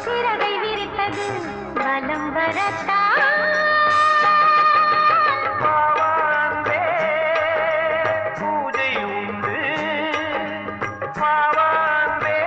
சிறகை விரித்தது வலம் வரத்தா பூஜை உண்டு பாவாந்தே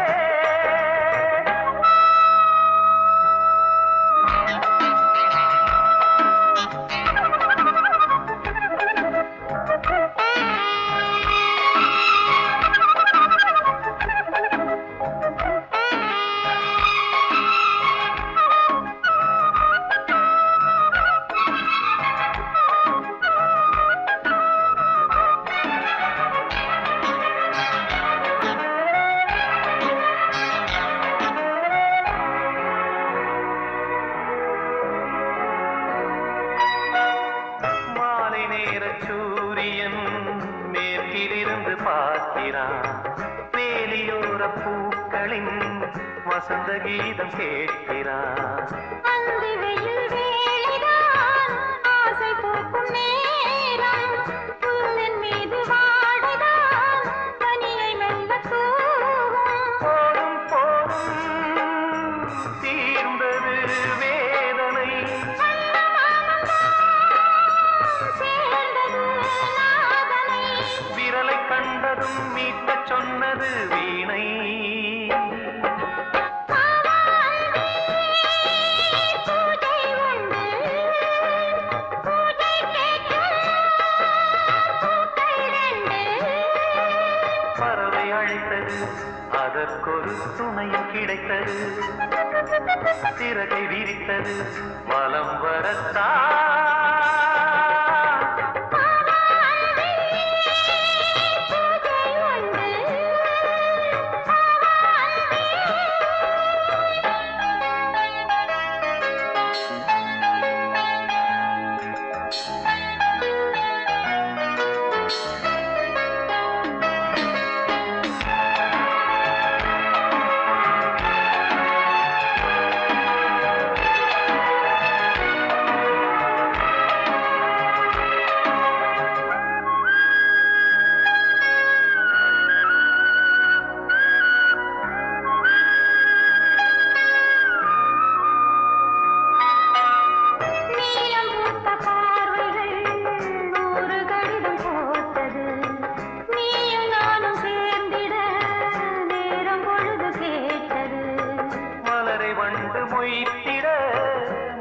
சூரியன் மேற்கிலிருந்து பார்க்கிறான் வேலியோர பூக்களின் வசந்த கீதம் கேட்கிறான் ஆசை பூக்கும் நேரம் புல்லின் மீது வாடிதான் பனியை மெல்ல போதும் போதும் தீர்ந்தது வேதனை விரலை கண்டதும் மீட்க சொன்னது வீணை பறவை அழைத்தது அதற்கொரு துணையும் கிடைத்தது சிறகை விரித்தது வலம் வரத்தா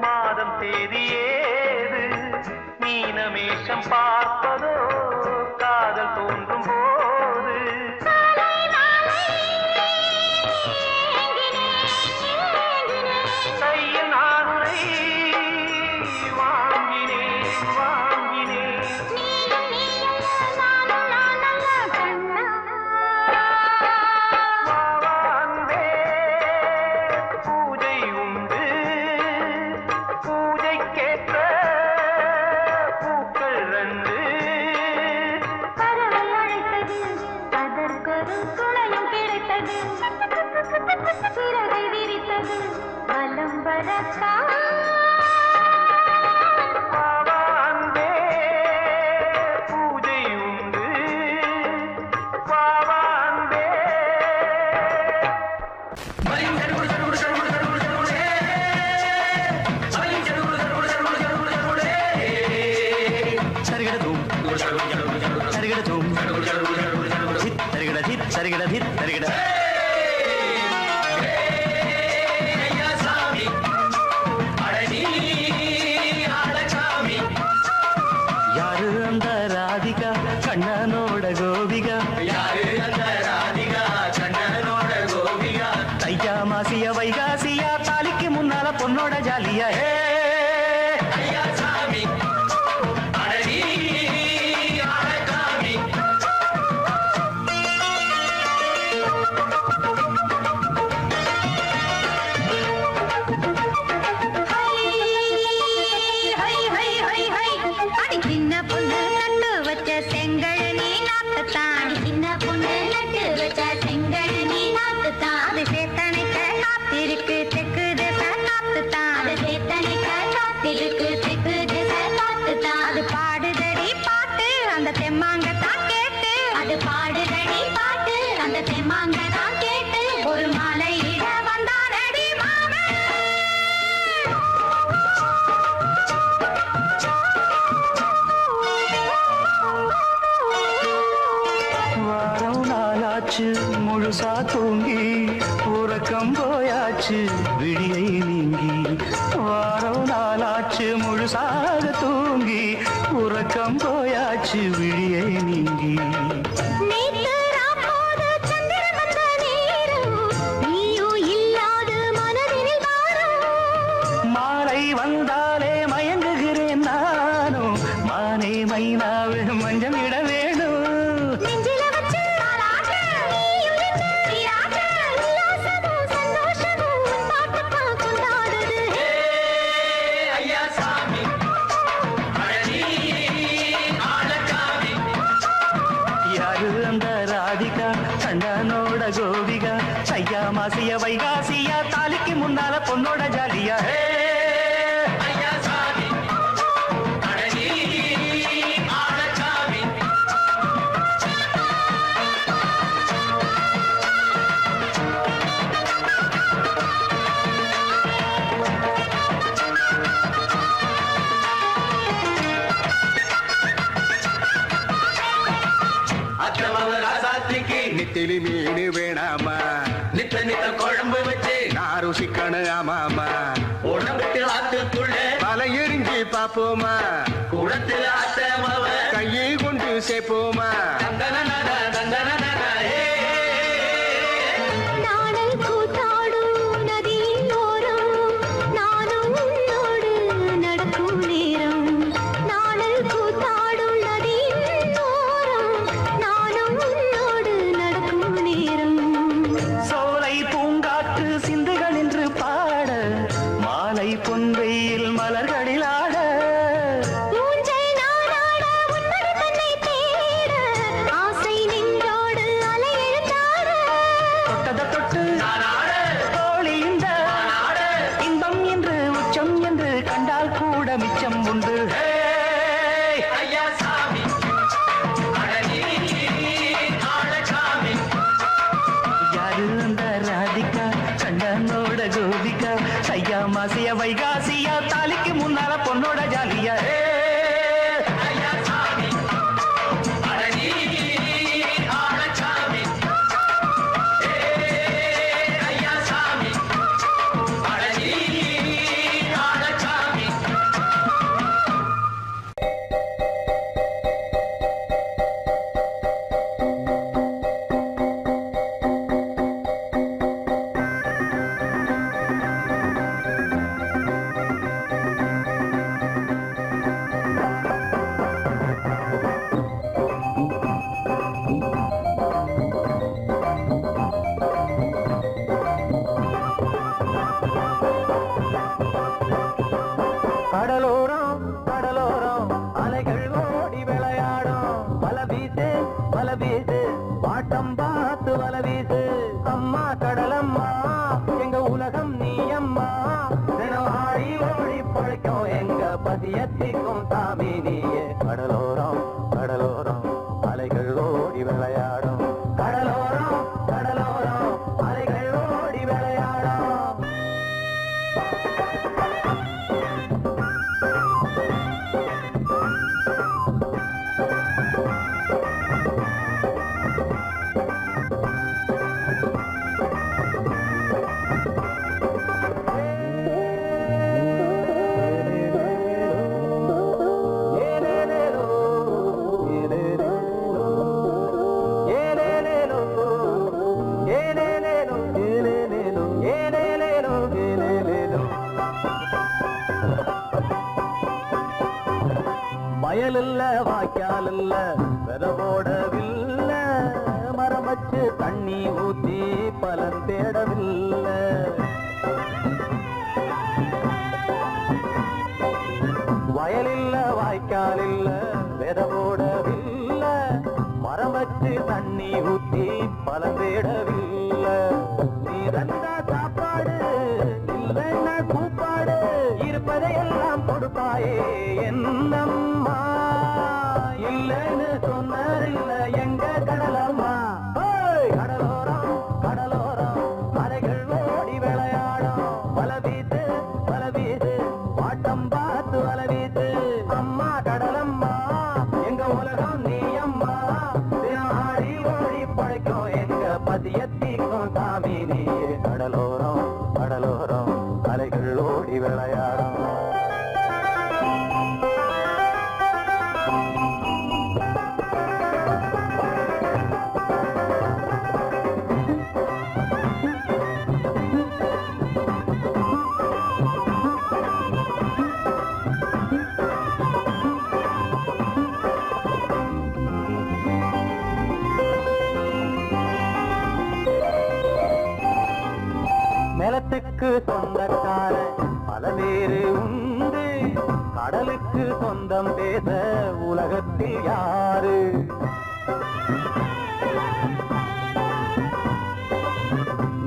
மாதம் தேதியேது மீனமேஷம் பார்ப்பதோ காதல் தோன்றும் போது கையில் நானுரை வாங்கினேன் வாங்கினேன் சிறகை விரித்தது வலம் வரத்தா பாவாந்தே பூஜை உண்டு பாவாந்தே சரிகட தூம் சரிகிட தித் சரிகிட யாரு அந்த ராதிகா கண்ணனோட கோபிகா யாரு அந்த ராதிகா கண்ணனோட கோபிகா தையா மாசிய வைகாசியா தாலிக்கு முன்னால பொண்ணோட ஜாலியா ஐயா சாமி அடடி ஆளகாமி ஒரு மாலையிட வந்தானடி மாமன் வாரம் நாளாச்சு முழுசா தூங்கி உறக்கம் போயாச்சு விடியை நீங்கி வாரம் நாளாச்சு முழுசாக தூங்கி உறக்கம் போயாச்சு விடியை நீங்கி மாலை வந்தாலே மயங்குகிறேன் நானும் மானே மைனாவே மஞ்சம் இட வேணும் ஐயா சாமி அடடி ஆளகாமி யாரு அந்த ராதிகா கண்ணனோட கோபிகா சையா மாசிய வைகாசியா தாலிக்கு முன்னால பொண்ணோட ஜாலியா ஐயா சாமி அடடி ஆளகாமி அத்தமவ ராசாத்திக்கு நித்திலி மீன் வேணாமா நித்த நித்த குழம்பு வச்சு நான் ருசிக்கணும் ஆமாமா உடம்புட்டு ஆத்துக்குள்ள பல எரிஞ்சு பாப்போமா குடத்துல அத்தமவ கையை கொண்டு சேர்ப்போமா தந்தனனன தந்தனனன நாடல் கூத்தாடும் நதியின் ஓரம் நானும் உன்னோடு நடக்கும் நேரம் நாடல் கூத்தாடும் நதியின் ஓரம் நானும் உன்னோடு நடக்கும் நேரம் சோலை பூங்காற்று சிந்துகள் என்று பாட மாலை பொன்வெயில் மலர்களில் ஆட ஊஞ்சல் நானாட உன்மடி தன்னை தேட ஆசை நெஞ்சோடு அலை எழுந்தாட தொட்டத தொட்டு நானாட தோழி இந்த நானாட இன்பம் என்று உச்சம் என்று கண்டால் கூட மிச்சம் உண்டு ஐயா சாமி அடடி ஆளகாமி யாரு அந்த ராதிகா கண்ணனோட கோபிகா சையா மாசிய வைகாசியா தாலிக்கு முன்னால பொண்ணோட ஜாலியா ஐயா சாமி அடடி ஆளகாமி ஐயா சாமி அடடி ஆளகாமி கடலோரம் கடலோரம் அலைகள் ஓடி விளையாடும் வல வீசு வாட்டம் பார்த்து வல வீசு அம்மா கடலம்மா எங்க உலகம் நீ அம்மா தினம் ஆடி ஓடி பழைக்கும் எங்க பதியத்திற்கும் தாமி நீயே கடலோரம் கடலோரம் அலைகள் ஓடி விளையாடும் கடலோரம் கடலோரம் அலைகள் ஓடி விளையாடும் வாய்க்கால் இல்ல வெத போடவில்லை மரம் வச்சு தண்ணி ஊத்தி பலன் தேடவில்லை வயலில்ல வாய்க்கால் இல்ல வெத போடவில்லை மரம் வச்சு தண்ணி ஊத்தி பலன் தேடவில்லை நீ தந்தா சாப்பாடு இல்லைன்னா கூப்பாடு இருப்பதையெல்லாம் கொடுப்பாயே என்னம்மா இல்லைன்னு சொன்னதில்ல எங்க கடலம்மா கடலோரம் கடலோரம் அலைகள் ஓடி விளையாடும் வல வீசு வாட்டம் பார்த்து வல வீசு அம்மா கடலம்மா எங்க உலகம் நீ அம்மா தினம் ஆடி ஓடி படைக்கும் எங்க பதியத்திக்கும் சாமி நீ கடலோரம் கடலோரம் அலைகள் ஓடி விளையாடும் நிலத்துக்கு சொந்தக்கார பல பேரு உண்டு கடலுக்கு சொந்தம் பேச உலகத்தில் யாரு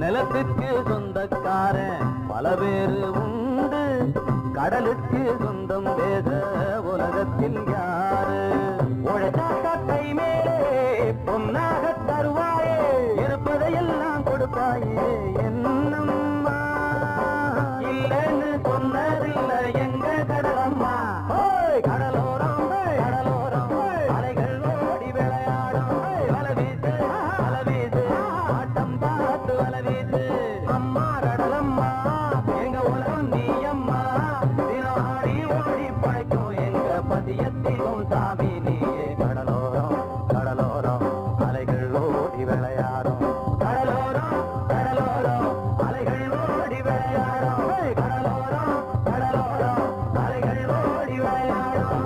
நிலத்துக்கு சொந்தக்கார பல பேரு உண்டு கடலுக்கு சொந்தம் பேச உலகத்தில் யாரு உழைச்சாக்க கை மேலே பொன்னாக தருவாயே இருப்பதையெல்லாம் கொடுப்பாயே என்னம்மா இல்லைன்னு சொன்னதில்ல எங்க கடலம்மா கடலோரம் கடலோரம் அலைகள் ஓடி விளையாடும் வல வீசு ஆட்டம் பார்த்து வல வீசு அம்மா கடலம்மா எங்க உலகம் நீ அம்மா தினம் ஆடி ஓடி படைக்கும் எங்க பதியத்திலும் சாமி நீயே கடலோரம் கடலோரம் அலைகள் ஓடி விளையாடும் கடலோரம் கடலோரம் அலைகள் ஓடி விளையாடும் கடலோரம் கடலோரம் அலைகள் ஓடி விளையாடும்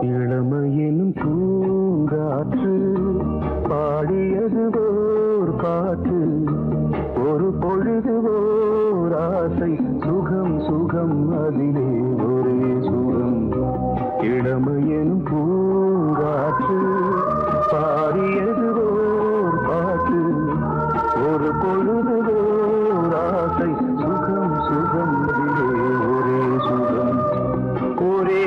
இளமையினும் பூங்காற்று பாடியது ஓர் பாட்டு ஒரு பொழுது ஓர் ஆசை சுகம் சுகம் அதிலே ஒரே சுகம் இளமையினும் பூங்காற்று பாடியது ஓர் பாட்டு ஒரு பொழுது ஓர் ஆசை சுகம் சுகம் அதிலே ஒரே சுகம் ஒரே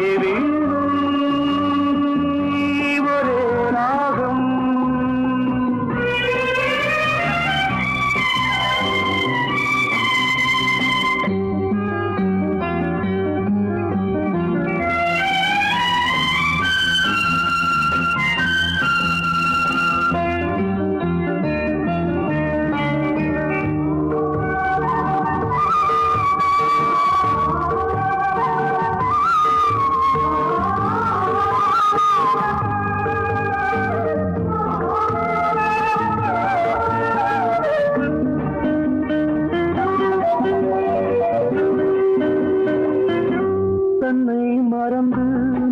தன்னை மறந்து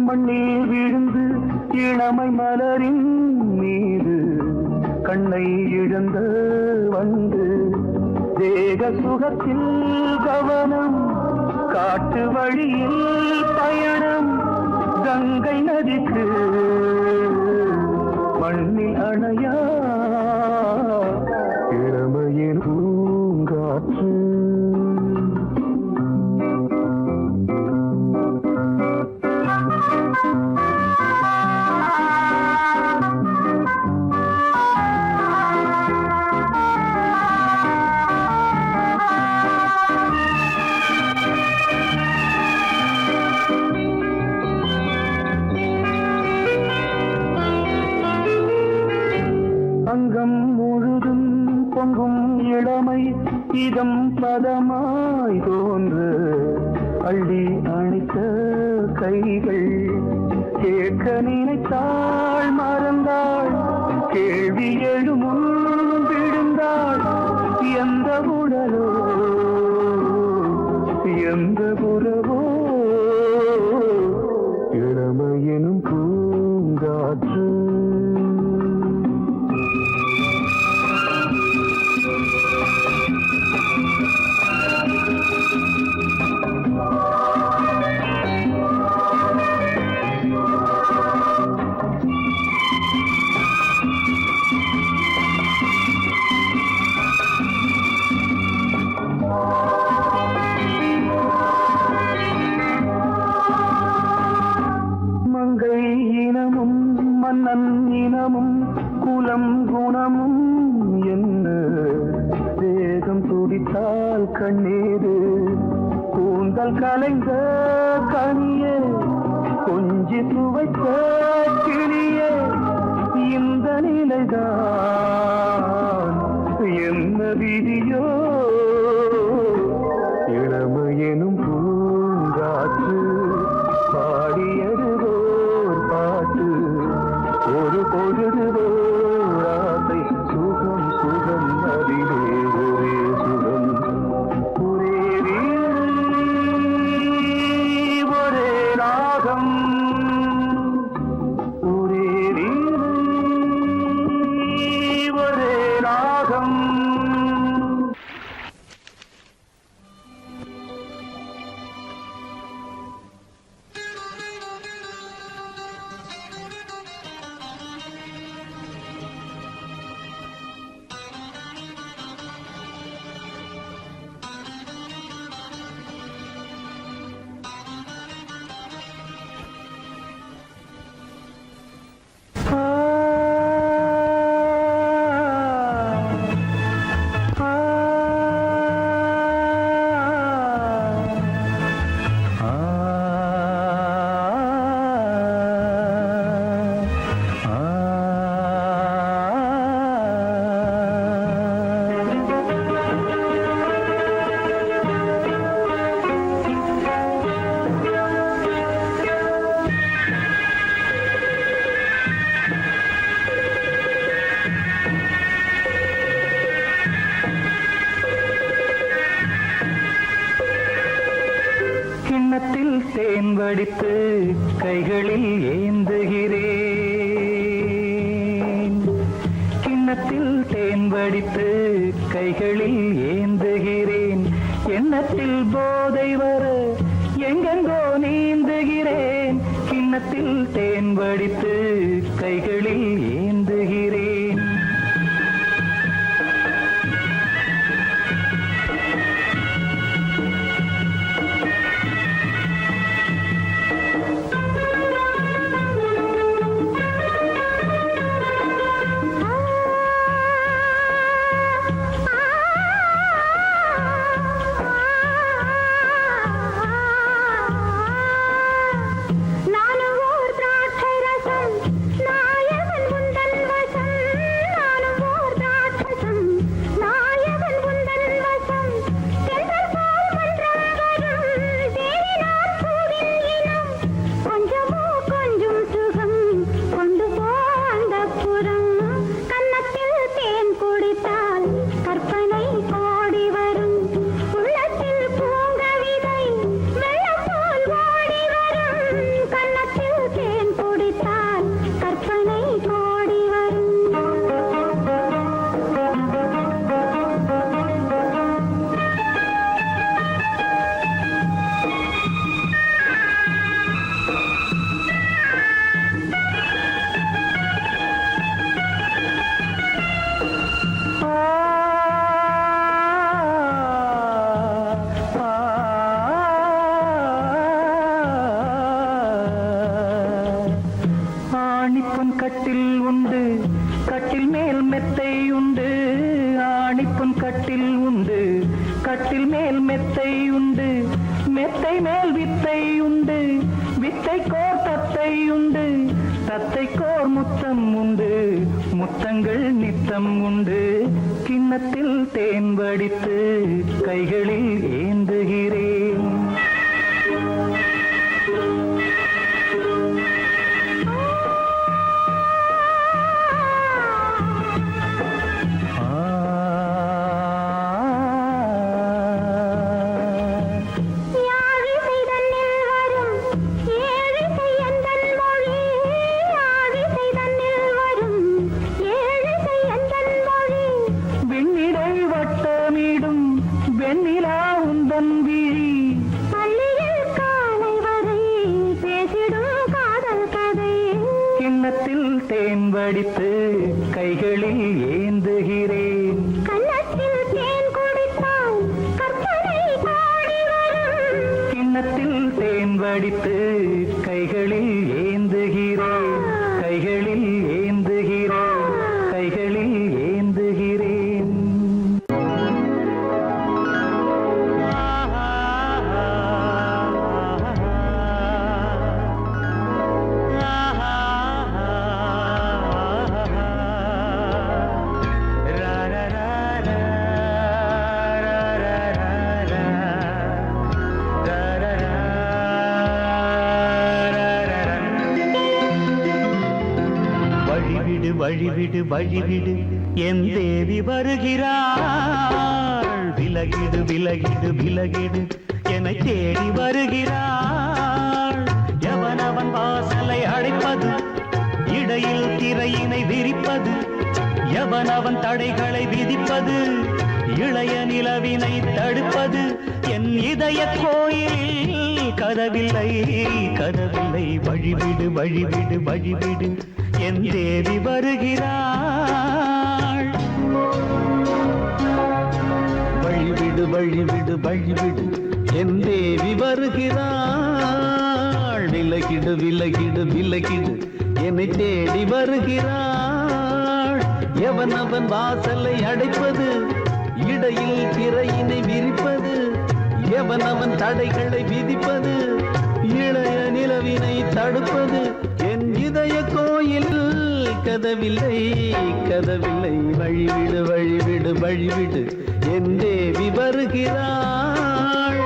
மண்ணில் விழுந்து இளமை மலரின் மீது கண்ணை இழந்த வந்து தேக சுகத்தில் கவனம் காட்டு வழியில் பயணம் கங்கை நதிக்கு மண்ணில் அணையா இளமையின் பூங்காற்று முழுதும் பொங்கும் இளமை இதம் பதமாய் தோன்று அள்ளி அணைத்த கைகள் கேட்க நினைத்தாள் மறந்தாள் கேள்வி எழுமுன் விழுந்தாள் எந்த உடலோ எந்த புறவோ இளமையெனும் பூங்காற்று மங்கை இனமும் மன்னன் இனமும் குலம் குணமும் என்ன வேகம் துடித்தால் கண்ணீரு கூந்தல் கலைந்த கனியே கொஞ்சி துவைத்த கிளியே இந்த நிலைதான் என்ன விதியோ இளமையெனும் பூங்காற்று பாடியதுவோர் பாட்டு ஒரு பொழுதுவோர் ஆசை சுகம் சுகம் அதிலே ஒரே சுகம் ஒரே வீடு ஒரே ராகம் ஒரே வீடு ஒரே ராகம் கிண்ணத்தில் தேன் வடித்து கைகளில் ஏந்துகிறேன் கிண்ணத்தில் தேன் வடித்து கைகளில் ஏந்துகிறேன் எண்ணத்தில் போதை வர எங்கெங்கோ நீந்துகிறேன் கிண்ணத்தில் தேன் வடித்து கைகளில் ஏந்துகிறேன் நானும் ஓர் திராட்சை ரசம் நாயவன் உந்தன் வசம் நானும் ஓர் திராட்சசம் நாயவன் உந்தன் வசம் தென்றல் போல் மன்றம் வரும் தேனினார் பூவின் இனம் கொஞ்சமோ கொஞ்சம் சுகம் கொண்டு போ அந்தப்புறம் கன்னத்தில் தேன் குடித்தால் கற்பனை கோடி வரும் உள்ளத்தில் பூங்கவிதை வெள்ளம் போல் ஓடி வரும் கன்னத்தில் தேன் குடித்தால் கற்பனை கோடி வரும் ஆணிப்பொன் கட்டில் உண்டு கட்டில் மேல் மெத்தை உண்டு ஆணிப்பொன் கட்டில் உண்டு கட்டில் மேல் மெத்தை உண்டு மெத்தை மேல் வித்தை உண்டு வித்தைக்கோர் தத்தை உண்டு தத்தைக்கோர் முத்தம் உண்டு முத்தங்கள் நித்த முத்தம் உண்டு கிண்ணத்தில் தேன் வடித்து கைகளில் ஏந்துகிறேன். தேன் வடித்து கைகளில் ஏந்துகிறேன். கன்னத்தில் தேன் குடித்தால் கற்பனை பாடி வரும். கிண்ணத்தில் தேன் வடித்து கைகளில் ஏந்துகிறேன். கைகளில் ஏந்துகிறேன். கைகளில் ஏந்துகிறேன். வழிவிடு வழிவிடு என் தேவி வருகிறாள். விலகிடு விலகிடு விலகிடு என்னை தேடி வருகிறாள். எவனவன் வாசலை அடைப்பது, இடையில் திரையினை விரிப்பது, எவனவன் தடைகளை விதிப்பது, இளைய நிலவினை தடுப்பது, என் இதய கோயில் கதவில்லை கதவில்லை. வழிவிடு வழிவிடு வழிவிடு என் தேவி வருகிறாள். வழிவிடு வழிவிடு வழிவிடு என் தேவி வருகிறாள். விலகிடு விலகிடு விலகிடு என்னை தேடி வருகிறாள். எவனவன் வாசலை அடைப்பது, இடையில் திரையினை விரிப்பது, எவனவன் தடைகளை விதிப்பது, இளைய நிலவினை தடுப்பது, என் இதய கோயில் கதவில்லை கதவில்லை. வழிவிடு வழிவிடு வழிவிடு என் தேவி வருகிறாள்.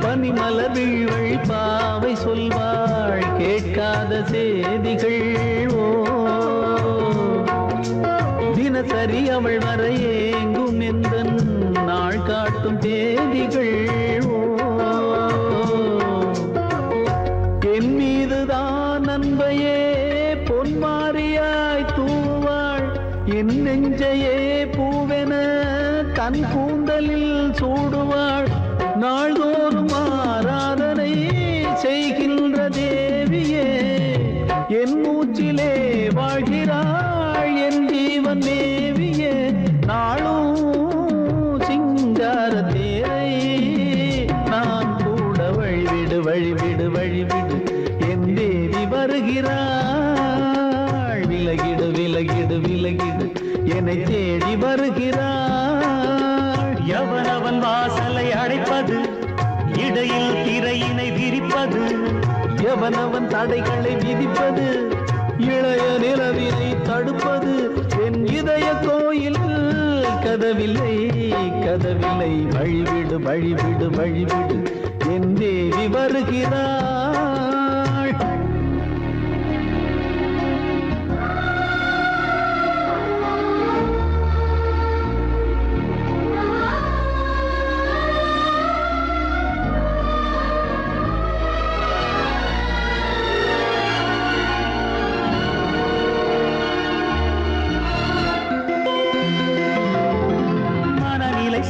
பனிமலர் வீழ்வழி பாவை சொல்வாள் கேட்காத செய்திகள். ஓ தினசரி அவள் வர ஏங்கும் எந்த நாள் காட்டும் தேதிகள். ஓ என் மீதுதான் அன்பையே பொன்மாரியாய் தூவாள். என் நெஞ்சையே பூவென தன் கூந்தலில் சூடுவாள். நாள்தோறும் ஆராதனை செய்கின்ற தேவியே, என் மூச்சிலே வாழ்கிறாள் என் ஜீவன் தேவியே. நாளும் சிங்கார தேரை நான் கூட வழிவிடு வழிவிடு வழிவிடு என் தேவி வருகிறாள். விலகிடு விலகிடு விலகிடு என்னை தேடி வருகிறாள். எவனவன் வாசலை அடைப்பது, இடையில் திரையினை விரிப்பது, எவனவன் தடைகளை விதிப்பது, இளைய நிலவினை தடுப்பது, என் இதய கோயில் கதவில்லை கதவில்லை. வழிவிடு வழிவிடு வழிவிடு என் தேவி வருகிறாள்.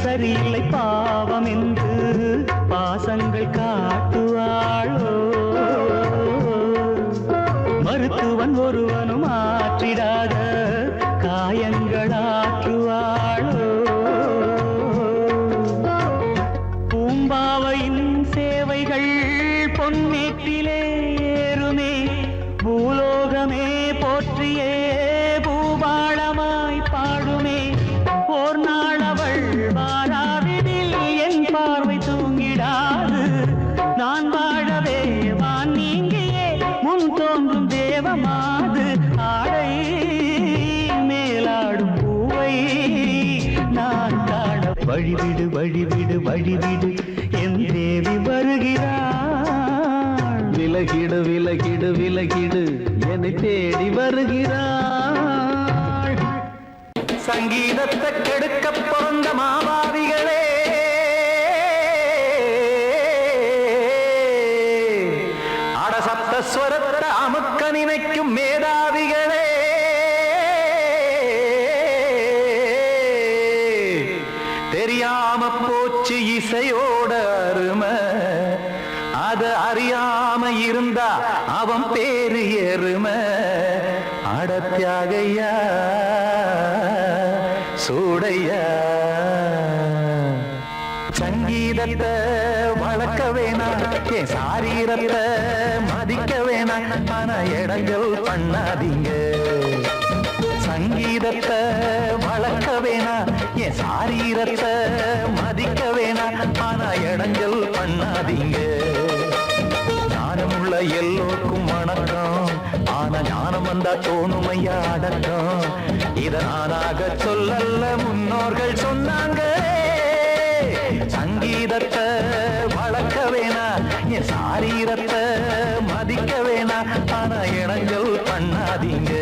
சரியில்லை பாவம் என்று பாசங்கள் காட்டுவாளோ. மருத்துவன் ஒருவனும் ஆற்றிடாத காயங்களாற்றுவாளோ. பூம்பாவையின் சேவைகள் வீட்டிலே ஏறுமே பூலோகமே போற்றியே பூபாளமாய் பாடுமே ஓர் நாள் அவள் வாராவிடில் என் பார்வை தூங்கிடாது நான் வாழவே வான் நீங்கியே முன் தோன்றும் தேவமாது ஆடை மேலாடும் பூவை நான் காண வழிவிடு வழிவிடு வழிவிடு என் தேவி வருகிறாள் விலகிடு விலகிடு விலகிடு என்னை தேடி வருகிறாள் சங்கீதத்தை கெடுக்க பிறந்த மாபாவிகளே அடசப்த ஸ்வரத்தை அமுக்க நினைக்கும் மேதாவிகளே தெரியாம போச்சு இசையோட அருமை அத அறியாம இருந்தா அவன் பேரு எருமை அடத்தியாகையா சூடையா சங்கீதத்தை வளர்க்க வேணாம் என் சாரீரத்தை மதிக்க வேணாம் ஆனா இடங்கள் பண்ணாதீங்க சங்கீதத்தை வளர்க்க வேணாம் என் சாரீரத்தை மதிக்க வேணாம் ஆனா இடங்கள் பண்ணாதீங்க ஞானமுள்ள எல்லோருக்கும் வணக்கம் ஆனா ஞானம் வந்தா தோணுமையா அடக்கம் இத நானாக சொல்லல்ல முன்னோர்கள் சொன்னாங்க சங்கீதத்தை வளர்க்க வேணா என் சாரீரத்தை மதிக்க வேணா ஆனா இடங்கள் பண்ணாதீங்க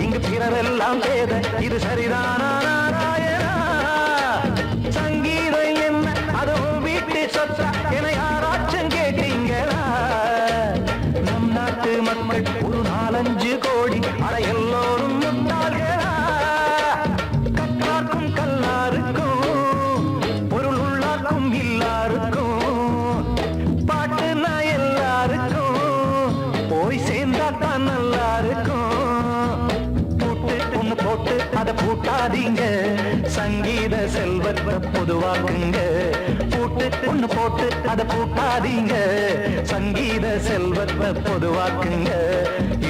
இங்கு பிறரெல்லாம் பேத இது சரிதானா நாராயணா சங்கீதம் என்ன அதுவும் வீட்டு சொத்தா என யாராச்சும் கேட்டீங்களா நம் நாட்டு மக்கள் ஒரு 4-5 கோடி அட எல்லோரும் முட்டாள்களா கற்றார்க்கும் கல்லாருக்கும் பொருள் உள்ளார்க்கும் எல்லாருக்கும் பாட்டுனா எல்லாருக்கும் போய் சேர்ந்தா தான் நல்லா இருக்கும் போட்டு அத பூட்டாதீங்க சங்கீத செல்வத்தை பொதுவாக்குங்க பூட்டு ஒண்ணு போட்டு அத பூட்டாதீங்க சங்கீத செல்வத்தை பொதுவாக்குங்க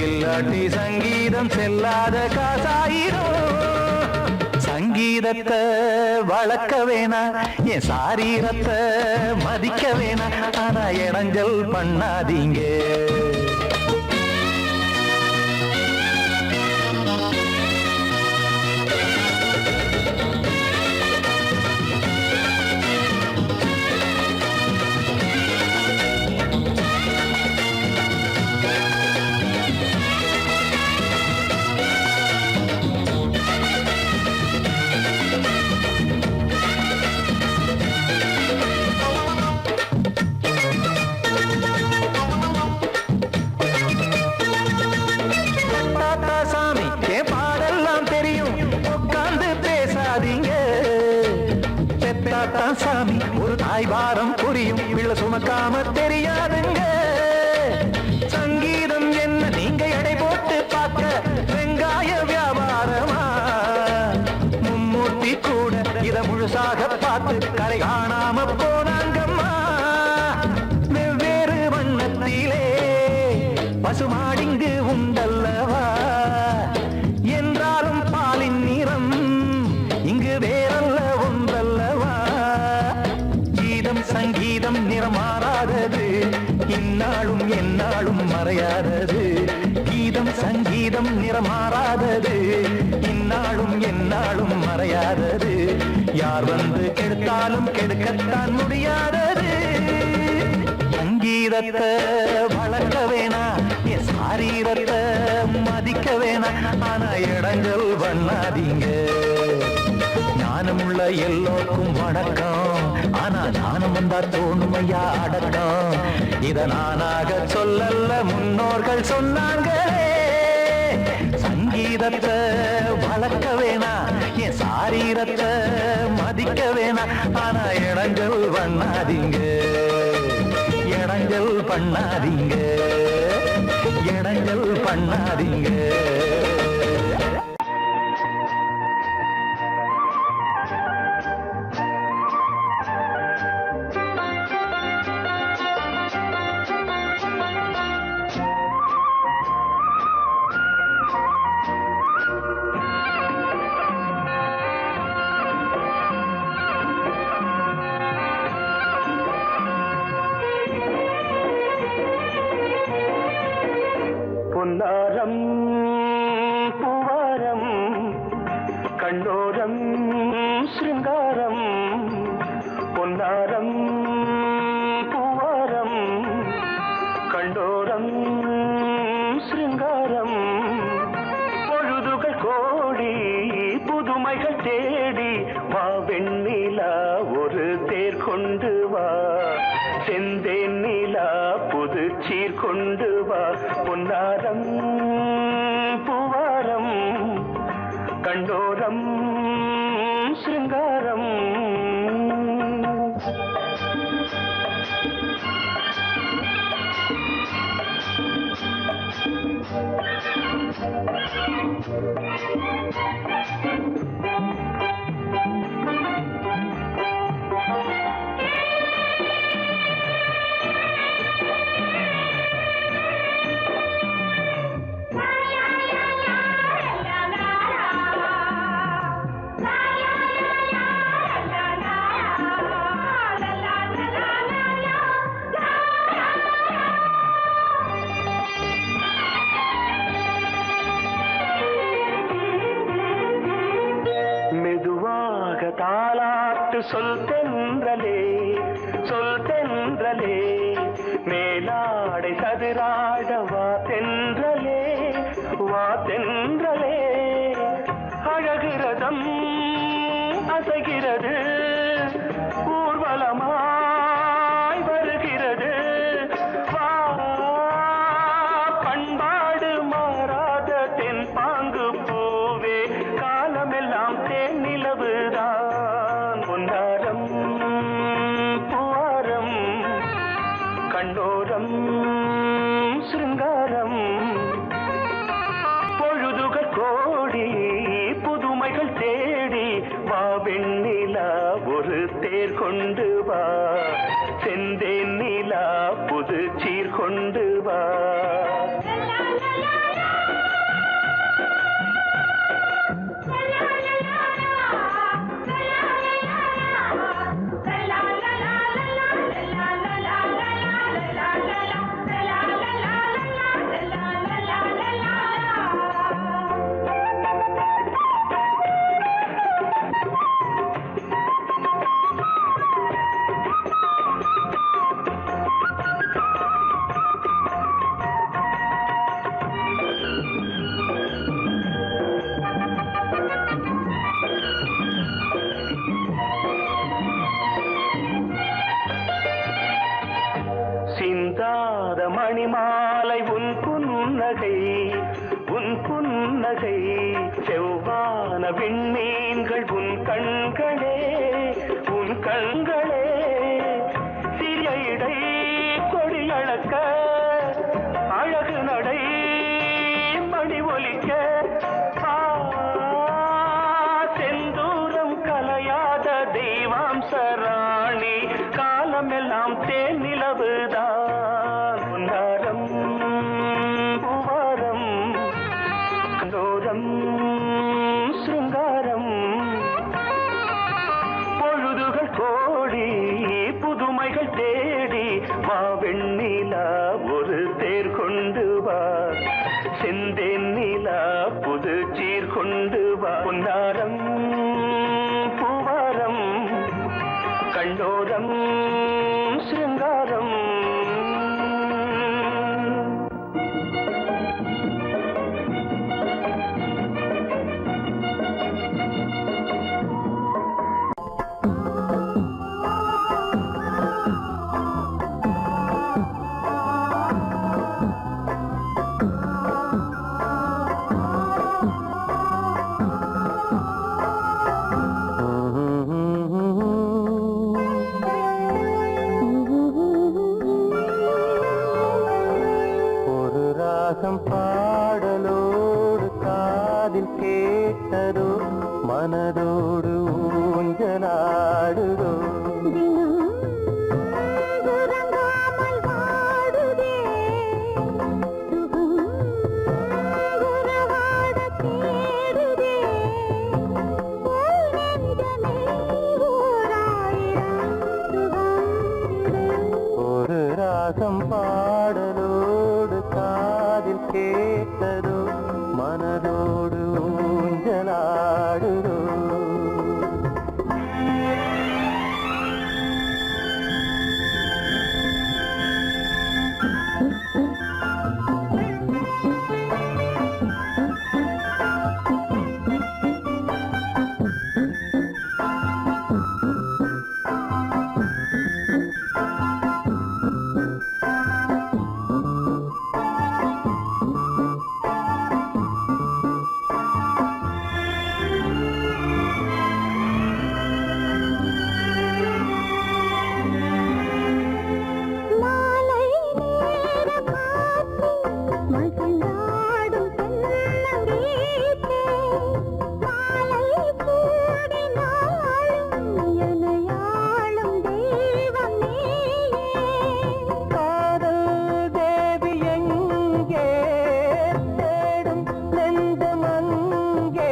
இல்லாட்டி சங்கீதம் செல்லாத காசாயிரும் சங்கீதத்தை வளர்க்க வேணா என் சாரீரத்தை மதிக்க வேணா ஆனா இடைஞ்சல் பண்ணாதீங்க சாமி ஒரு தாய் வாரம் புரியும் பிள்ளை சுமக்காம தெரியாதுங்க சங்கீதம் என்ன நீங்க எடை போட்டு பார்க்க வெங்காய வியாபாரமா மும்மூர்த்தி கூட இத முழுசாக பார்த்து கரை காணாம போனாங்கம்மா வெவ்வேறு வண்ணத்திலே பசுமாடிங்கு உண்டல்லவா என்றாலும் பாலின் நிறம் இங்கு வேறல்ல ஒன்றல்லவா சங்கீதம் நிறமாறாதது இந்நாளும் எந்நாளும் மறையாதது கீதம் சங்கீதம் நிறமாறாதது இந்நாளும் எந்நாளும் மறையாதது யார் வந்து கெடுத்தாலும் கெடுக்கத்தான் முடியாதது சங்கீதத்தை வளர்க்க வேணா என் சாரீரத்தை மதிக்க வேணாம், ஆனா இடங்கள் பண்ணாதீங்க. ஞானமுள்ள எல்லோருக்கும் வணக்கம், ஆனா ஞானம் வந்தா தோணுமையா அடக்கம். இத நானாக சொல்லல, முன்னோர்கள் சொன்னாங்களே. சங்கீதத்தை வளர்க்க வேணா, என் சாரீரத்தை மதிக்க வேணா, ஆனா இடங்கள் பண்ணாதீங்க, இடங்கள் பண்ணாதீங்க, இடங்கள் பண்ணாதீங்க. பொன்னாரம் பூவாரம் கண்ணோரம் சிருங்காரம். பொன்னாரம் பூவாரம் கண்ணோரம் சிருங்காரம். பொழுதுகள் கோடி புதுமைகள் தேடி வா வெண்ணிலா ஒரு தேர் கொண்டு வா. செந்தேன் நிலா புது சீர் கொண்டு வா. பொன்னாரம் பூவாரம் கண்டோரம் சிருங்காரம். தாலாட்டு சொல் தென்றலே சொல் தென்றலே. மேலாடை சதுராட வா தென்றலே வா தென்றலே. அழகிறதம் அசைகிறது ஊர்வலமாய் வருகிறது. வா பண்பாடு மாறாத தென் பாங்கு பூவே காலமெல்லாம் தேன் நிலவுதான். பொன்னாரம் பூவாரம் கண்டோரம் சிருங்காரம். பொழுதுகள் கோடி புதுமைகள் தேடி வா வெண்ணிலா ஒரு தேர் கொண்டு வா. செந்தேன் நிலா புது சீர் கொண்டு வா. சிந்தாத மணிமாலை உன் புன்னகை உன் புன்னகை. செவ்வான விண்மீன்கள் உன் கண்களே உன் கண்களே. சிறிய இடை கொடியளக்க அழகு நடை மணி ஒலிக்க. செந்தூரம் கலையாத தெய்வாம்சராணி காலமெல்லாம் தேன் நிலவுதான். பொன்னாரம் பூவாரம் கண்டோரம் சிருங்காரம். பொழுதுகள் கோடி புதுமைகள் தேடி வா வெண்ணிலா ஒரு தேர் கொண்டு வா. செந்தேன் நிலா புது சீர் கொண்டு வா. பொன்னாரம் பூவாரம் கண்டோரம் சிருங்காரம். மனதோடு ஊஞ்சலாடுதோ உறங்காமல் வாடுதே சுகம் உறவாட தேடுதே போல் நெஞ்சமே ஓராயிரம் சுகம் இது ஒரு ராகம் பாடலோடு காதில் கேட்டதோ மனதோடு ஊஞ்சலாடுதோ மாலை நேர காற்று மகிழ்ந்தாடும் தென்னங்கீற்றே மாலை சூடினாலும் எனையாளும் தெய்வம் நீயே காதல் தேவி எங்கே தேடும் நெஞ்சம் அங்கே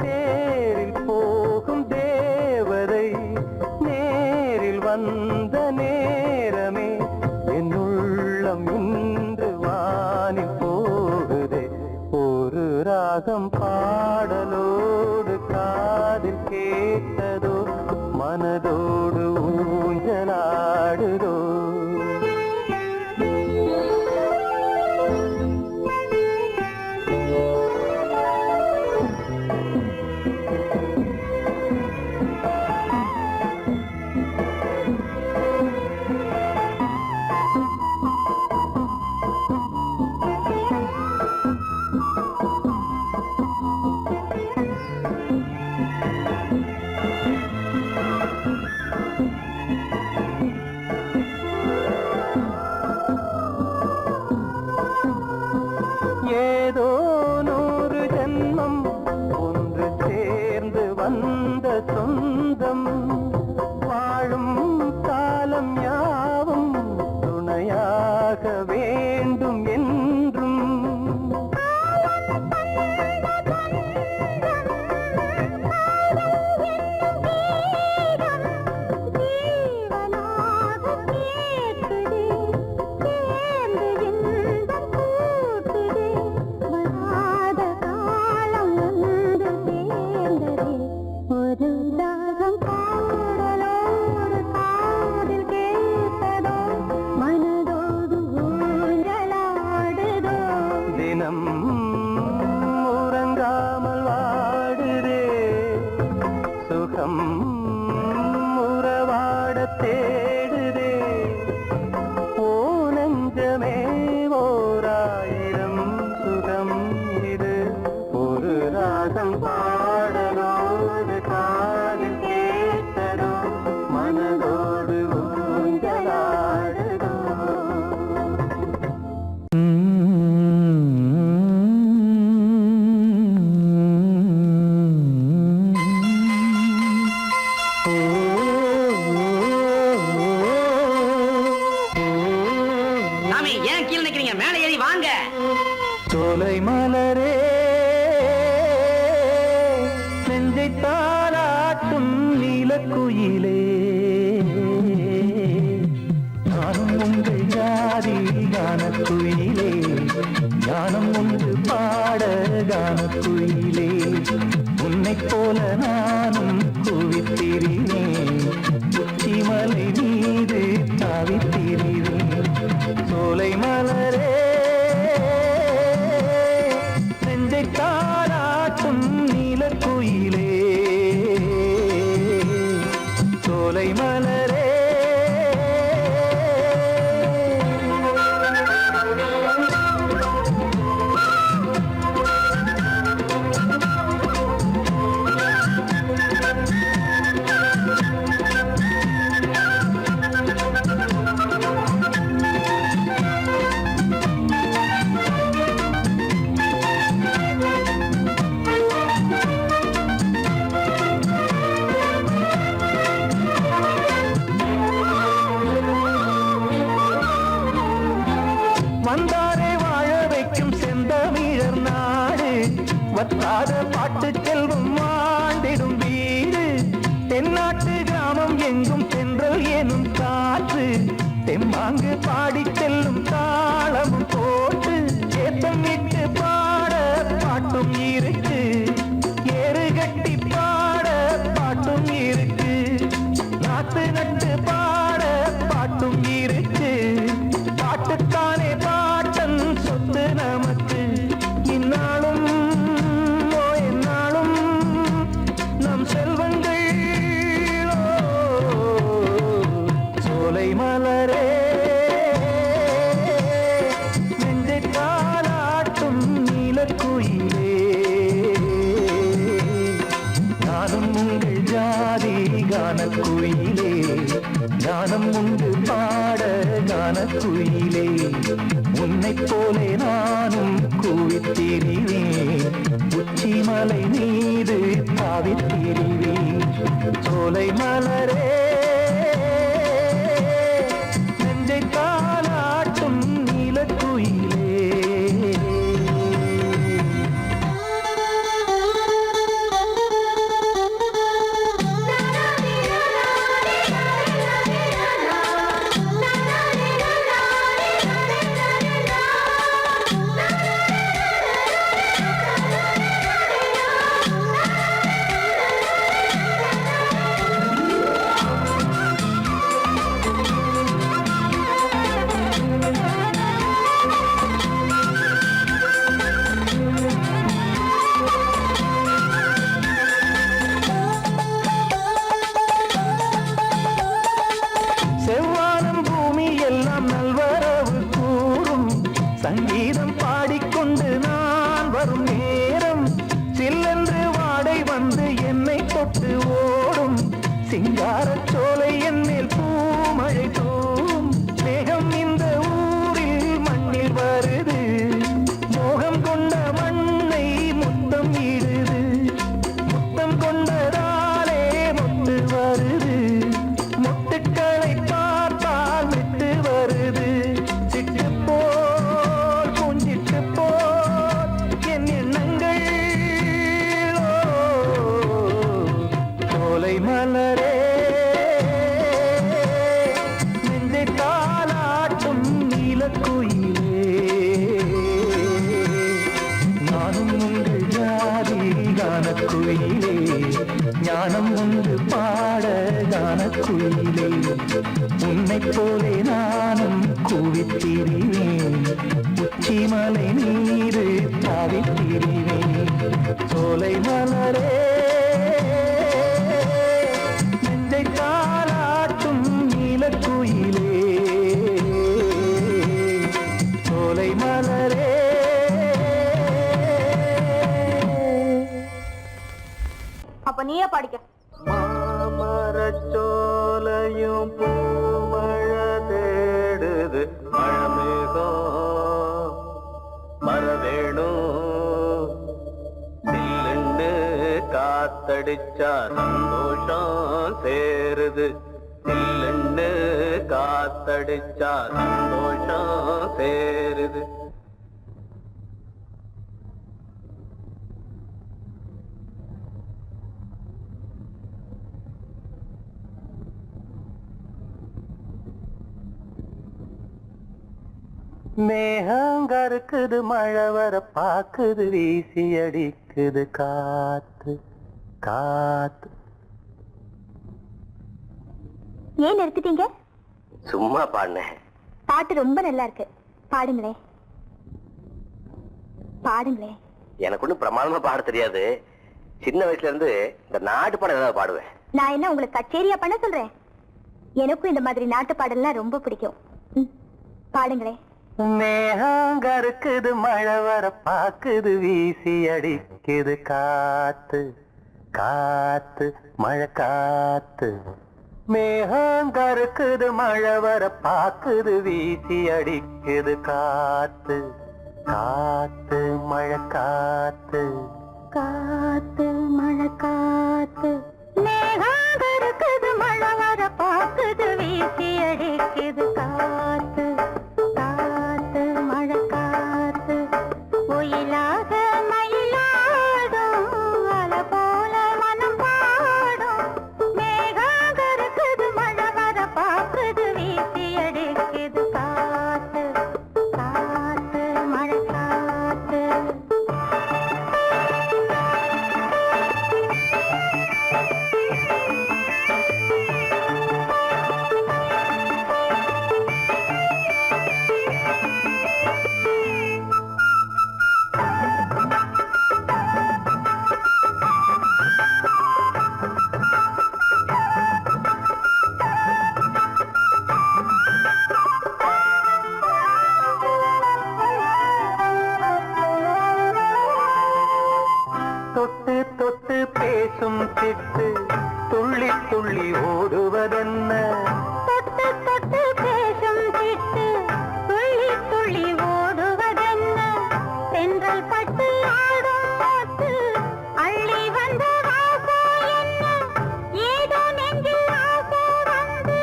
தேரில் போகும் தேவதை நேரில் வந்த நேரமே என் உள்ளம் இன்று வானில் போகுதே ஒரு ராகம் பாடலோடு காதில் கேட்டதோ மனதோடு ஊஞ்சலாடுதோ ஏதோ 100 ஜென்மம் ஒன்று சேர்ந்து வந்த சொந்தம் வாழும் காலம் யாவும் துணையாக வேண்டும் என்றும் ஜீவனாக கேட்குதே சேர்ந்து இன்பம் கூட்டுதே வராத காலம் வந்து சேர்ந்ததே ஒரு தாகம் பாடலோடு காதில் கேட்டதோ மனதோடு ஊஞ்சலாடுதோ தினம் உறங்காமல் வாடுதே சுகம் உறவாட தேடுதே ஓ நெஞ்சமே ஓராயிரம் சுகம் இது ஒரு ராகம் பாடலோடு காதில் கேட்டதோ மனதோடு ஊஞ்சலாடுதோ சாமி ஏன் கீழே நிக்கிறீங்க மேலே ஏறி வாங்க சோலை மலரே நெஞ்சை தாளாட்டும் நீலக்குயிலே நானும் உங்கள் ஜாதி கானக்குயிலே ஞானம் ஒன்று பாட கானக்குயிலே உன்னைப் போல நானும் குவித்திரினேன் உச்சிமலை மீது தாவித்திரினேன் சோலை மலரே நெஞ்சை தாளாட்டும் நீலக்குயிலே சோலை மலரே பாடாத பாட்டு செல்வம் வாழ்ந்திடும் வீடு தென்னாட்டு கிராமம் எங்கும் தென்றல் எனும் காற்று தெம்மாங்கு பாடி செல்லும் தாளமும் போட்டு ஏத்தம் இட்டு பாட பாட்டும் இருக்கு ஏறு கட்டி பாட பாட்டும் இருக்கு நாத்து நட்டு பாட பாட்டும் இருக்கு பாட்டுத்தானே பாட்டன் சொத்து நமக்கு இந்நாளும் எந்நாளும் நம் செல்வங்கள் சோலை மலரே நெஞ்சை தாலாட்டும் நீலக்குயிலே நானும் உங்கள் ஜாதி கானக்குயிலே கானம் உண்டு பாட கானக்குயிலே உன்னைப் போலே நானும் கூவித்திரிவேன் உச்சிமலை மீது தாவித்திரிவேன் சோலை மலரே நெஞ்சை தாலாட்டும் நீலக்குயிலே செவ்வானம் பூமி எல்லாம் நல்வரவு கூறும் சங்கீதம் பாடிக்கொண்டு நான் வரும் நேரம் சில்லென்று வாடை வந்து என்னை தொட்டு ஓடும் சிங்காரச் சோலை என் மேல் பூமழை தூவும் மேகம் இந்த ஊரில் மண்ணில் வருது மோகம் கொண்ட மண்ணை முத்தம் இடுது முத்தம் கொண்டதாலே முத்து வருது முத்துக்களை பார்த்தால் விட்டு வருது சிட்டு போல் பூஞ்சிட்டு போல் என் எண்ணங்கள் சோலை மலரே நெஞ்சை தாலாட்டும் நீலக்குயிலே நானும் உங்கள் ஜாதி கானக்குயிலே ஞானம் உண்டு பாட கானக்குயிலே உன்னைப் போலே நானும் கூவித்திரிவேன் உச்சிமலை நீரு தாவித்திரிவேன் சோலை மலரே நெஞ்சை தாலாட்டும் நீலக்குயிலே சோலை மலரே அப்ப நீயே பாடிக்க. மாமரச்சோலையும் பூமழை தேடுது மழமேகம் மரவேணும் சில்லுண்டு காத்தடிச்சா சந்தோஷம் சேருது சில்லுண்டு காத்தடிச்சா சந்தோஷம் சேருது மேகங்கருக்குது மழை வர பாக்குது வீசி அடிக்குது காத்து காத்து. ஏன் நிறுத்திட்டீங்க? சும்மா பாடினேன். பாட்டு ரொம்ப நல்லா இருக்கு, பாடுங்களே பாடுங்களே. எனக்கு ஒன்றும் பிரமாதமா பாட தெரியாது. சின்ன வயசுல இருந்து இந்த நாட்டு பாடம் ஏதாவது பாடுவேன். நான் என்ன உங்களுக்கு கச்சேரியா பண்ண சொல்றேன்? எனக்கும் இந்த மாதிரி நாட்டு பாடல்லாம் ரொம்ப பிடிக்கும். பாடுங்களே. மேகங்கருக்குது மழை வர பாக்குது வீசி அடிக்குது காத்து காத்து மழை காத்து. மேகங்கருக்குது மழை வர பாக்குது வீசி அடிக்குது காத்து காத்து மழை காத்து காத்து மழை காத்து. மேகங்கருக்குது மழை வர பாக்குது வீசி அடிக்குது காத்து காத்து மழை காத்து. ஒயிலாக மயிலாடும் பேசும் சிட்டு துள்ளி துள்ளி ஓடுவதென்ன தொட்டு தொட்டு பேசும் சிட்டு துள்ளி துள்ளி ஓடுவதென்ன தென்றல் பட்டு ஆடும் பாட்டு அள்ளி வந்த வாசோ என்ன ஏதோ நெஞ்சில் ஆசை வந்து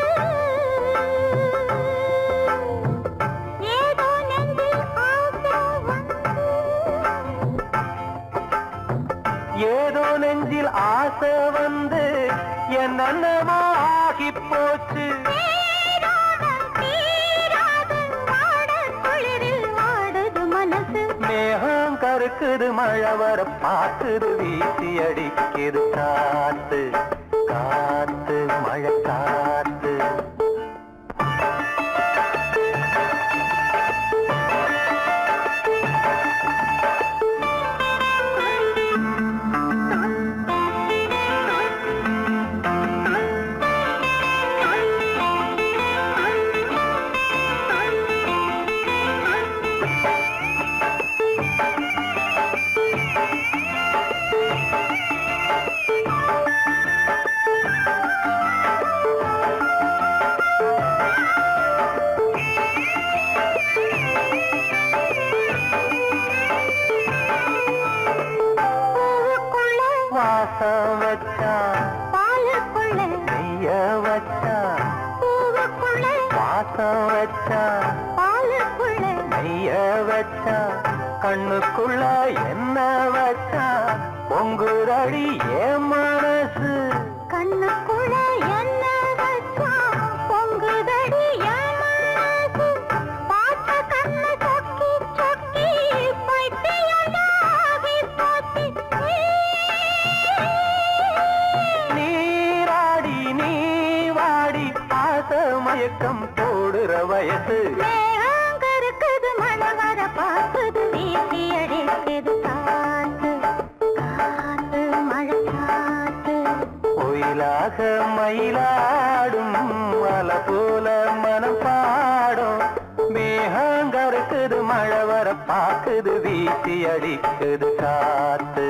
ஏதோ நெஞ்சில் ஆசை வந்து ஏதோ நெஞ்சில் ஆசை வந்து என்னென்னமோ ஆகி போச்சு மேகம் கருக்குது மழை வர பாக்குது வீசி அடிக்குது காத்து காத்து மழை காத்து வாசம் வச்சான் பாலுக்குள்ள நெய்ய வச்சான் பூவுக்குள்ள வாசம் வச்சான் பாலுக்குள்ள நெய்ய வச்சான் கண்ணுக்குள்ள என்ன வச்சான் பொங்குரடி ஏன் மனசு கண்ணுக்குள்ள என்ன வச்சா பொங்குதடி என் மனசு பார்த்த கண்ணு சொக்கி சொக்கி பைத்தியமாகி போச்சு நீராடி நீ வாடி ஆச மயக்கம் போடுற வயசு மேகம் கருக்குது மழை வர பார்க்குது வீசி அடிக்குது காத்து காத்து மழை காத்து ஒயிலாக மயிலாடும் அலை போல மனம் பாடும் மேகங்கருக்குது மழை வர பாக்குது வீசி அடிக்குது காத்து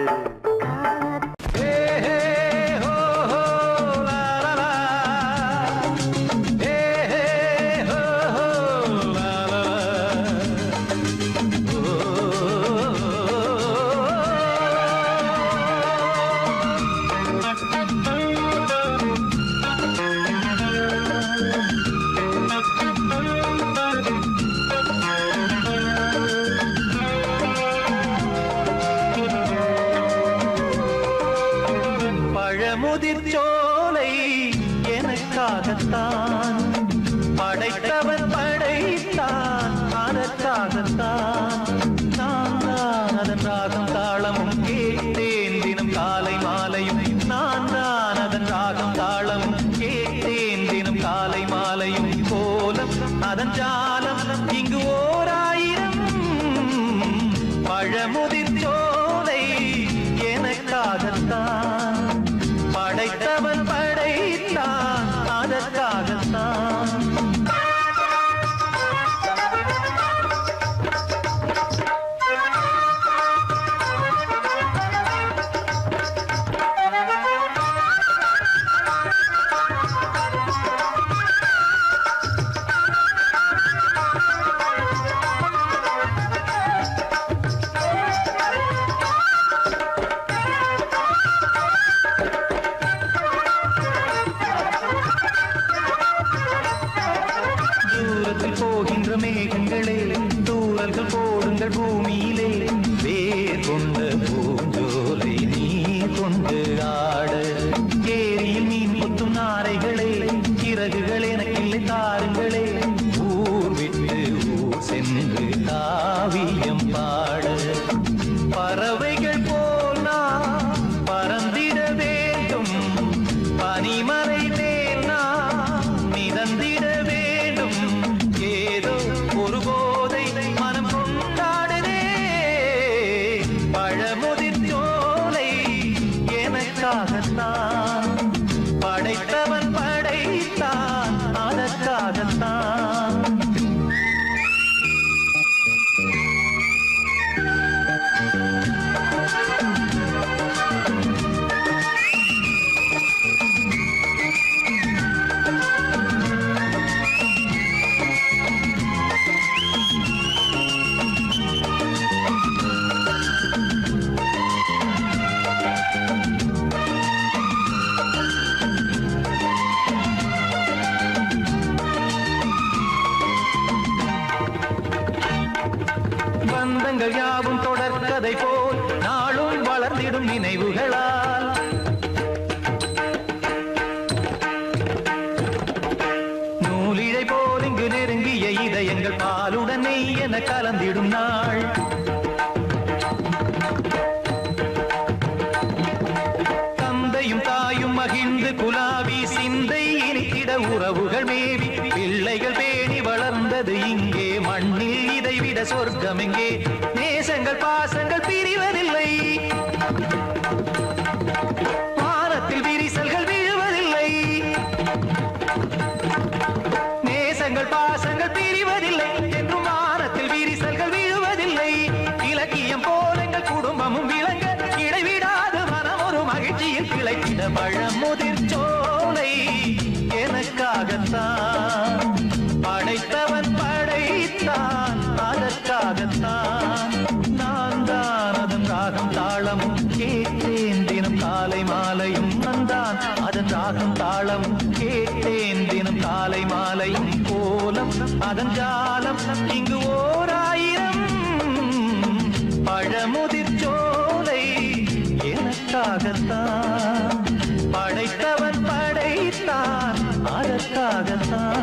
பழமுதிர்ச்சோலை எனக்காகத்தான் படைத்தவன் படைத்தான் அதற்காகத்தான் நான் தான் அதன் ராகம் தாளமும் கேட்டேன் தினம் காலை மாலையும் நான் தான் அதன் ராகம் தாளமும் கேட்டேன் தினம் காலை மாலையும் கோலம் அதன் ஜாலம் இங்கு ஓர் ஆயிரம் பழமுதிர்ச்சோலை எனக்காகத்தான் படைத்தவன் படைத்தான் அதற்காகத்தான் போகின்ற மேகங்களே தூரல்கள் போடுங்கள் பூமியிலே வேர் கொண்ட பூஞ்சோலை நீ கொண்டு ஆட ஏரியில் மீன் கொத்தும் நாரைகளே இறகுகள் எனக்கில்லை தாருங்களே ஊர் விட்டு ஊர் சென்று காவியம் பாட பறவைகள் போல் நான் பறந்திட வேண்டும் பனிமலை மேல் நான் மிதந்திட வேண்டும் ஏதோ ஒரு போதை மனம் கொண்டாடுதே பழமுதிர்ச்சோலை எனக்காகத்தான் படைத்தவன் படைத்தான் அதற்காகத்தான் மகிழ்ந்து குலாவி சிந்தை இனித்திட உறவுகள் மேவி பிள்ளைகள் பேணி வளர்ந்தது இங்கே மண்ணில் இதைவிட சொர்க்கம் எங்கே நேசங்கள் பாசங்கள் பிரிவதில்லை வானத்தில் விரிசல்கள் விழுவதில்லை நேசங்கள் பாசங்கள் பிரிவதில்லை என்றும் வானத்தில் விரிசல்கள் விழுவதில்லை இலக்கியம் போல எங்கள் குடும்பமும் விளங்க இடைவிடாது மனம் ஒரு மகிழ்ச்சியில் கிளைத்திட பழமுதிர் சோலை எனக்காகத்தான் படைத்தவன் படைத்தான் அதற்காகத்தான் நான் தான் அதன் ராகம் தாளமும் கேட்டேன் தினம் காலை மாலையும் வந்தான் அதன் ராகம் தாளமும் கேட்டேன் தினம் காலை மாலையும் கோலம் அதன் ஜாலம் இங்கு ஓர் ஆயிரம் பழமுதிர் சோலை எனக்காகத்தான் படைத்தவன் படைத்தான் அதற்காகத்தான்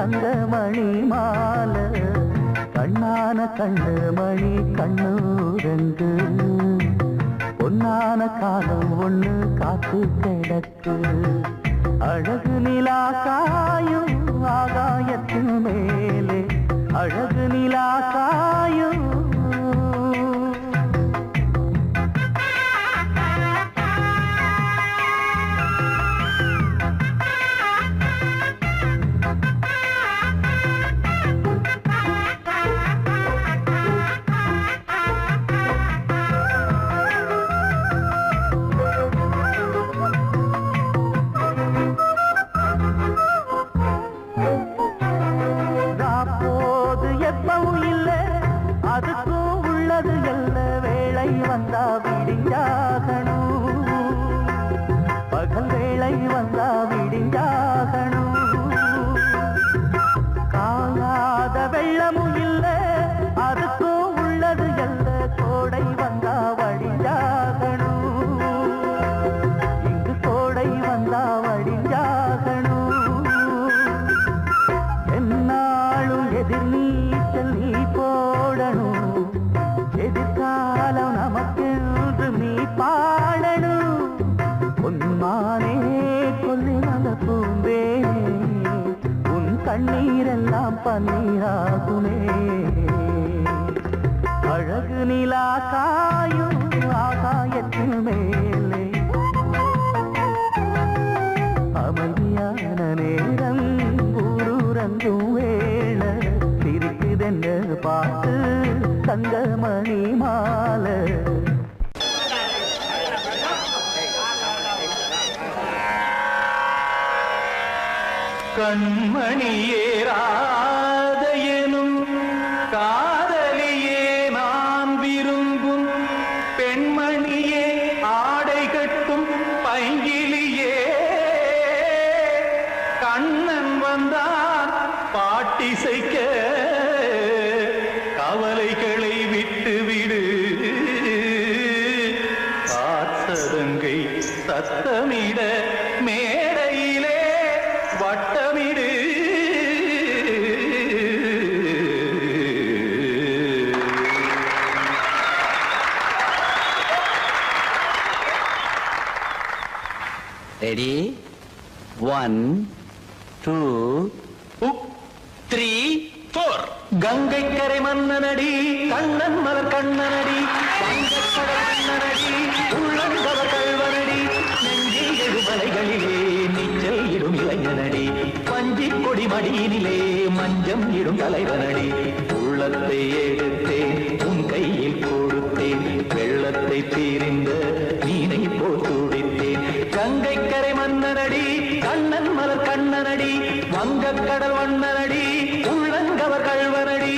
தங்கமணி மாலை கண்ணான கண்ணு மணி கண்ணூரங்கு பொன்னான காலம் ஒண்ணு காத்து கிடக்கு அழகு நிலா காயும் ஆகாயத்தின் மேலே அழகு நிலா காயும் வந்தா விடிஞ்சாகணும் பகல் வேளை வந்தா விடிஞ்சாகணும் காயாத வெள்ளமும் இல்ல அதுக்கும் உள்ளது எல்ல கோடை வந்தா வடிஞ்சாகணும் இங்கு கோடை வந்தா வடிஞ்சாகணும் என்னாலும் எதிர் நீச்சல் நீ போடணும் எதிர்காலம் நமக்கென்று நீ பாடணும் பொன்மானே கொல்லிமல பூந்தேனே உன் கண்ணீரெல்லாம் பன்னீராகுமே அழகு நிலா காயும் ஆகாயத்தின் மேலே அமைதியான நேரம் ஊரூரங்கும் வேள சிரிக்குதென்று பார்த்து தங்கமணி மாலை கண்மணியேராத எனும் காதலியே நான் விரும்பும் பெண்மணியே ஆடை கட்டும் பைங்கிலியே கண்ணன் வந்தான் பாட்டிசைக்க கவலைகளை விட்டுவிடு காத்ததங்கை சத்தமிட மேடையிலே வட்டமிடு ரெடி 1 2 3 4 கங்கை கரை மன்னனடி கண்ணன் மலர் கண்ணனடி வங்கக்கடல் மன்னனடி உள்ளங்கவ கல்வனடி நெஞ்சில் எழுமலைகளிலே நீச்சல் இடும் இளைஞனடி பஞ்சி கொடி மடியினிலே மஞ்சம் இடும் தலைவனடி உள்ளத்தை எடுத்தேன் உன் கையில் கொடுத்தேன் வெள்ளத்தை தீரிந்த மீனை போல் துடித்தேன் கங்கை கரை மன்னனடி கண்ணன் மலர் கண்ணனடி வங்கக்கடல் வண்ணனடி உள்ளங்கவர் கல்வனடி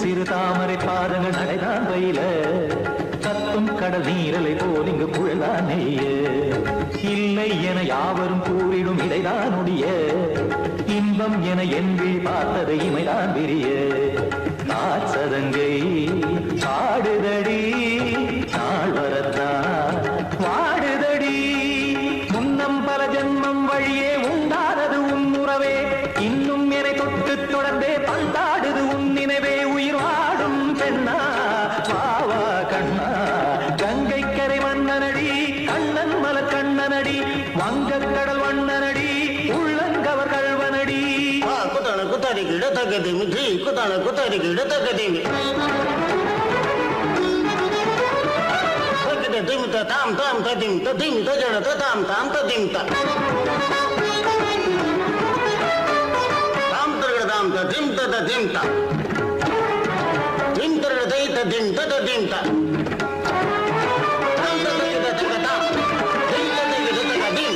சிறு தாமரை பாதங்கள் நடைதான் வயில கத்தும் கடல் நீரலை போல் இங்கு புழதான் நெய்ய இல்லை என யாவரும் கூறிடும் இடைதான் உடைய இன்பம் என என்பி பார்த்தது இமைதான் விரிய நாச்சதங்கை பாடுதடி நாள் வரத்தான் வாடுதடி முன்னம் பல ஜென்மம் வழியே உண்டானது உன் உறவே இன்னும் என்னை தொட்டு தொடர்ந்தே பந்தாடுது உன் நினைவே உயிர் வாடும் பெண்ணா பாவா கண்ணா கங்கை கரை மன்னனடி கண்ணன் மலர் கண்ணனடி வங்கக்கடல் வண்ணனடி உள்ளங்கவர் கல்வனடி குத்தான குத்தாரிக்கு இடத்தக்கதிமி ஜி குத்தான குத்தாரிக்கு இடத்தக்கதிமி திமித்த தாம் தாம் ததிம் ததிம் தஜன தாம் தாம் ததிம் தாம் தாம் ததிம் ததிம் தாம் திம் தர தை ததிம் ததிம் தாம் தாம் ததிம் ததிம் தாம் திம் ததிம் ததிம்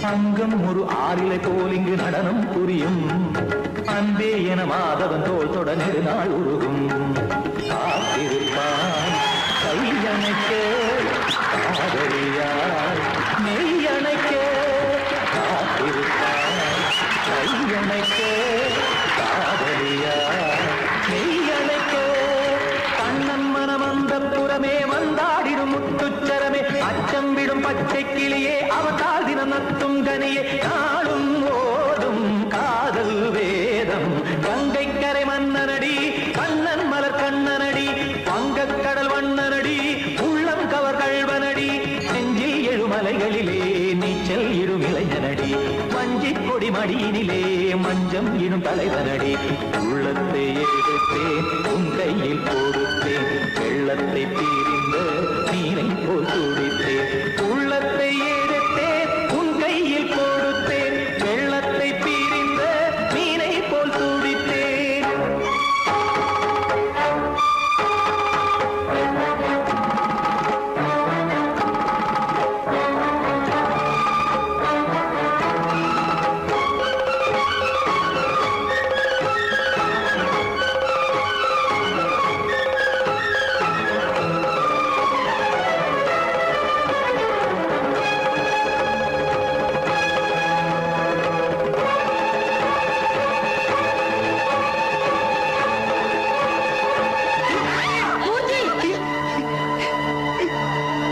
அங்கம் ஒரு ஆறிலை போல் இங்கு நடனம் புரியும் அன்பே என மாதவன் தோள் தொட நெடுநாள் உருகும் காத்திருப்பான் கையணைக்க காதலியார் மெய்யணைக்க காத்திருப்பான் கையணைக்க காதலியார் மெய்யணைக்க கண்ணன் மனமந்த புறமே வந்தாடிடும் முத்துச்சரமே அச்சம் விடும் பச்சை கிளியே அவதால் தினம் நத்தும் கனியே நாளும் ஓடும் காதல் வேதம் கங்கை கரை மன்னனடி கண்ணன் மலர் கண்ணனடி வங்கக் கடல் வண்ணனடி உள்ளம் கவர் கழ்வனடி நெஞ்சில் எழுமலைகளிலே நீச்சல் இடும் இளைஞனடி வஞ்சிக் கொடி மடியினிலே மஞ்சம் இடும் தலைவனடி உள்ளத்தை எடுத்தேன் உன் கையில் கொடுத்தேன் வெள்ளத்தை பிரிந்த நீரை போல் துடித்தேன் உள்ளத்தை